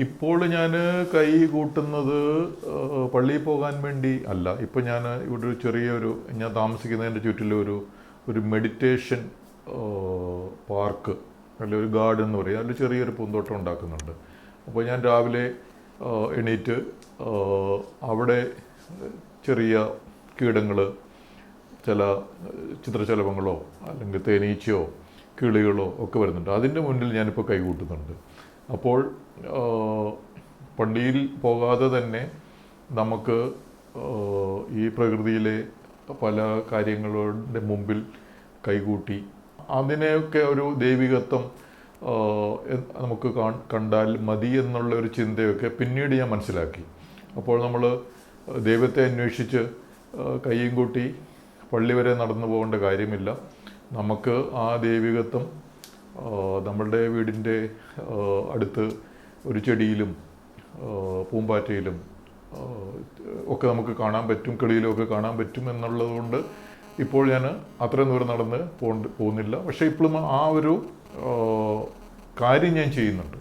ഇപ്പോൾ ഞാൻ കൈ കൂട്ടുന്നത് പള്ളിയിൽ പോകാൻ വേണ്ടി അല്ല. ഇപ്പോൾ ഞാൻ ഇവിടെ ഒരു ചെറിയൊരു ഞാൻ താമസിക്കുന്നതിൻ്റെ ചുറ്റിലൊരു ഒരു മെഡിറ്റേഷൻ പാർക്ക് അല്ലെങ്കിൽ ഒരു ഗാർഡൻ എന്ന് പറയും, അതിൽ ചെറിയൊരു പൂന്തോട്ടം ഉണ്ടാക്കുന്നുണ്ട്. അപ്പോൾ ഞാൻ രാവിലെ എണീറ്റ് അവിടെ ചെറിയ കീടങ്ങൾ, ചില ചിത്രശലഭങ്ങളോ അല്ലെങ്കിൽ തേനീച്ചയോ കിളികളോ ഒക്കെ വരുന്നുണ്ട്. അതിൻ്റെ മുന്നിൽ ഞാനിപ്പോൾ കൈകൂട്ടുന്നുണ്ട്. അപ്പോൾ പള്ളിയിൽ പോകാതെ തന്നെ നമുക്ക് ഈ പ്രകൃതിയിലെ പല കാര്യങ്ങളുടെ മുമ്പിൽ കൈകൂട്ടി അതിനെയൊക്കെ ഒരു ദൈവികത്വം നമുക്ക് കണ്ടാൽ മതി എന്നുള്ള ഒരു ചിന്തയൊക്കെ പിന്നീട് ഞാൻ മനസ്സിലാക്കി. അപ്പോൾ നമ്മൾ ദൈവത്തെ അന്വേഷിച്ച് കൈയും കൂട്ടി പള്ളി വരെ നടന്നു പോകേണ്ട കാര്യമില്ല. നമുക്ക് ആ ദൈവികത്വം നമ്മളുടെ വീടിൻ്റെ അടുത്ത് ഒരു ചെടിയിലും പൂമ്പാറ്റയിലും ഒക്കെ നമുക്ക് കാണാൻ പറ്റും, കിളിയിലുമൊക്കെ കാണാൻ പറ്റും എന്നുള്ളത് കൊണ്ട് ഇപ്പോൾ ഞാൻ അത്രയും ദൂരം നടന്ന് പോകുന്നില്ല. പക്ഷേ ഇപ്പോഴും ആ ഒരു കാര്യം ഞാൻ ചെയ്യുന്നുണ്ട്.